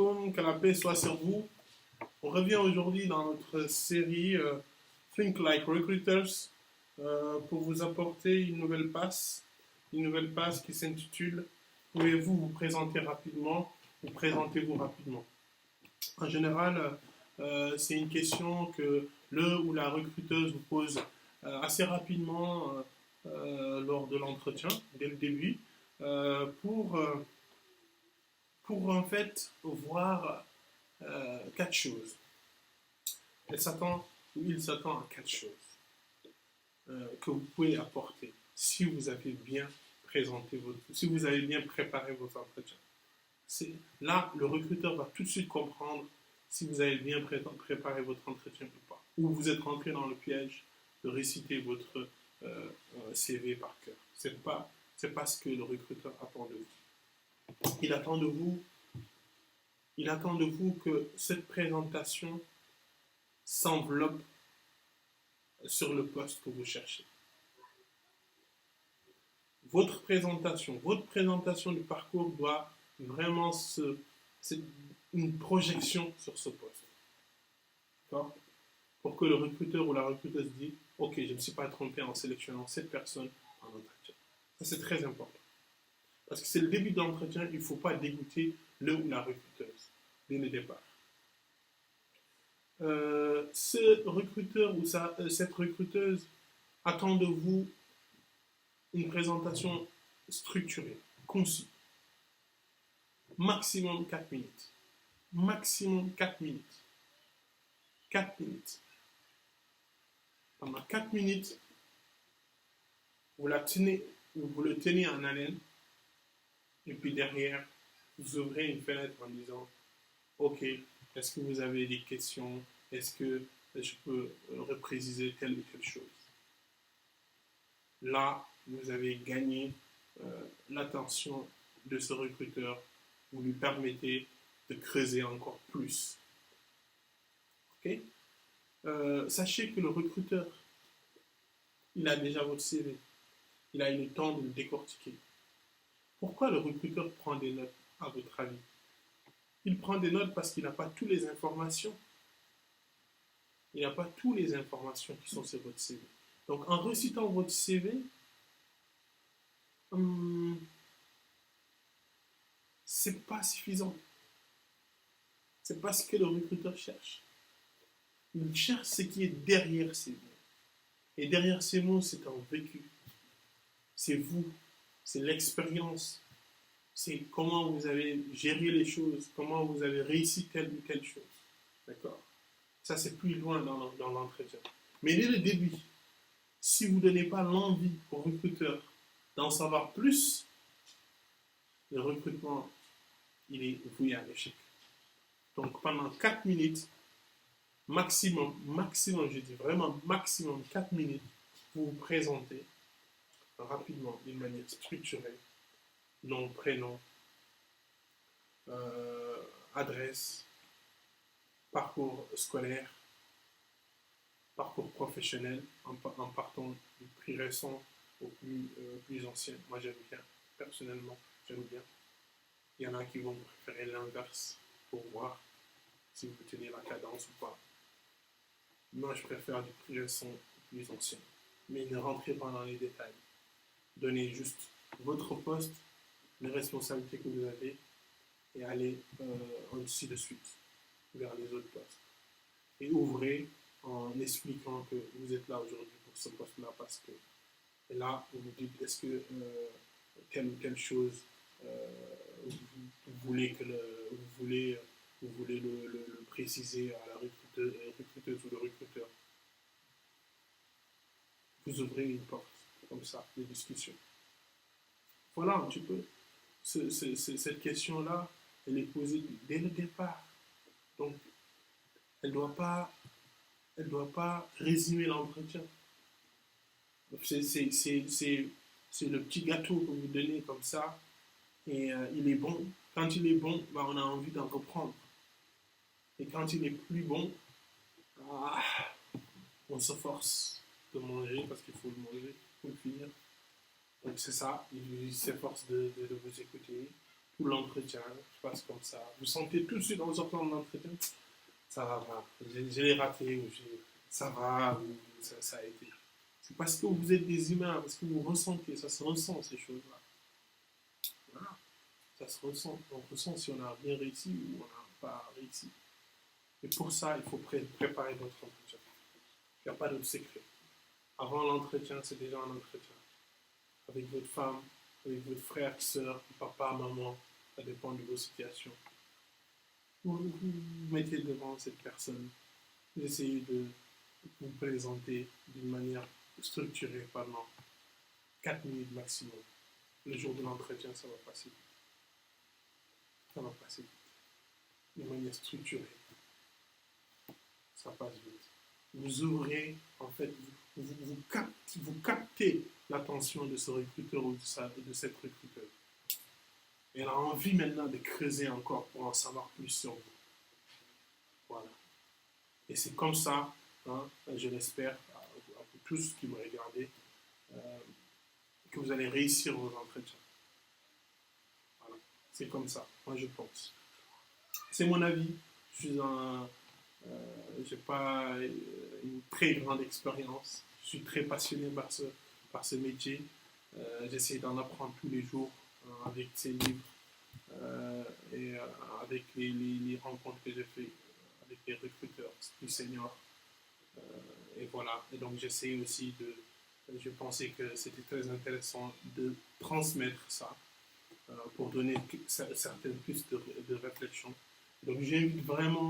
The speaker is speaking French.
alaikum, que la paix soit sur vous. On revient aujourd'hui dans notre série Think Like Recruiters pour vous apporter une nouvelle passe qui s'intitule Pouvez-vous vous présenter rapidement ou présentez-vous rapidement. En général, c'est une question que le ou la recruteuse vous pose assez rapidement lors de l'entretien, dès le début, pour en fait voir quatre choses. Elle s'attend ou il s'attend à quatre choses que vous pouvez apporter si vous avez bien si vous avez bien préparé votre entretien. Là, le recruteur va tout de suite comprendre si vous avez bien préparé votre entretien ou pas. Ou vous êtes rentré dans le piège de réciter votre CV par cœur. C'est pas ce que le recruteur attend de vous. Il attend de vous que cette présentation s'enveloppe sur le poste que vous cherchez. Votre présentation du parcours doit vraiment c'est une projection sur ce poste. D'accord ? Pour que le recruteur ou la recruteuse dise « Ok, je ne me suis pas trompé en sélectionnant cette personne en entretien. » Ça, c'est très important. Parce que c'est le début de l'entretien, il ne faut pas dégoûter le ou la recruteuse dès le départ. Ce recruteur ou cette recruteuse attend de vous une présentation structurée, concise. Maximum 4 minutes. Maximum 4 minutes. 4 minutes. Pendant 4 minutes, vous le tenez en haleine, et puis derrière, vous ouvrez une fenêtre en disant Ok, est-ce que vous avez des questions? Est-ce que je peux repréciser telle ou telle chose? Là, vous avez gagné l'attention de ce recruteur. Vous lui permettez de creuser encore plus. Ok? Sachez que le recruteur, il a déjà votre CV. Il a eu le temps de le décortiquer. Pourquoi le recruteur prend des notes, à votre avis? Il prend des notes parce qu'il n'a pas toutes les informations. Il n'a pas toutes les informations qui sont sur votre CV. Donc, en recitant votre CV, c'est pas suffisant. C'est pas ce que le recruteur cherche. Il cherche ce qui est derrière ces mots. Et derrière ces mots, c'est un vécu. C'est vous. C'est l'expérience. C'est comment vous avez géré les choses, comment vous avez réussi telle ou telle chose. D'accord? Ça, c'est plus loin dans l'entretien. Mais dès le début, si vous ne donnez pas l'envie au recruteur d'en savoir plus, le recrutement, il est voué à l'échec. Donc, pendant 4 minutes, maximum, je dis vraiment maximum 4 minutes, vous vous présentez rapidement, d'une manière structurée, nom, prénom, adresse, parcours scolaire, parcours professionnel, en partant du plus récent au plus ancien. Moi, j'aime bien, personnellement, j'aime bien. Il y en a qui vont préférer l'inverse pour voir si vous tenez la cadence ou pas. Moi, je préfère du plus récent au plus ancien. Mais ne rentrez pas dans les détails. Donnez juste votre poste, les responsabilités que vous avez, et allez ainsi de suite vers les autres postes. Et ouvrez en expliquant que vous êtes là aujourd'hui pour ce poste-là parce que et là, vous vous dites est-ce que telle ou telle chose vous voulez le préciser à la recruteuse ou le recruteur. Vous ouvrez une porte comme ça de discussion. Voilà un petit peu. Cette question-là, elle est posée dès le départ. Donc, elle ne doit pas résumer l'entretien. C'est le petit gâteau que vous donnez comme ça, et il est bon. Quand il est bon, on a envie d'en reprendre. Et quand il est plus bon, on se force de manger parce qu'il faut le manger, il faut le finir. Donc c'est ça, il s'efforce de vous écouter. tout l'entretien se passe comme ça. Vous sentez tout de suite en sortant de l'entretien, ça va, je l'ai raté, ou ça va, ou ça a été. C'est parce que vous êtes des humains, parce que vous ressentez, ça se ressent ces choses-là. Voilà. Ça se ressent. On ressent si on a bien réussi ou on n'a pas réussi. Et pour ça, il faut préparer votre entretien. Il n'y a pas de secret. Avant l'entretien, c'est déjà un entretien. Avec votre femme, avec votre frère, soeur, papa, maman, ça dépend de vos situations. Vous mettez devant cette personne, vous essayez de vous présenter d'une manière structurée pendant 4 minutes maximum. Le jour de l'entretien, ça va passer. Ça va passer de manière structurée. Ça passe vite. Vous ouvrez, en fait, vous captez l'attention de ce recruteur ou de cette recruteuse. Et elle a envie maintenant de creuser encore pour en savoir plus sur vous. Voilà. Et c'est comme ça, hein, je l'espère, à vous tous qui me regardez, que vous allez réussir vos entretiens. Voilà. C'est comme ça, moi je pense. C'est mon avis. Je suis j'ai pas une très grande expérience. Je suis très passionné par ce métier. J'essaie d'en apprendre tous les jours avec ces livres et avec les rencontres que j'ai faites avec les recruteurs plus seniors. Et voilà. Et donc j'essaie aussi de. Je pensais que c'était très intéressant de transmettre ça pour donner certaines pistes de réflexion. Donc j'invite vraiment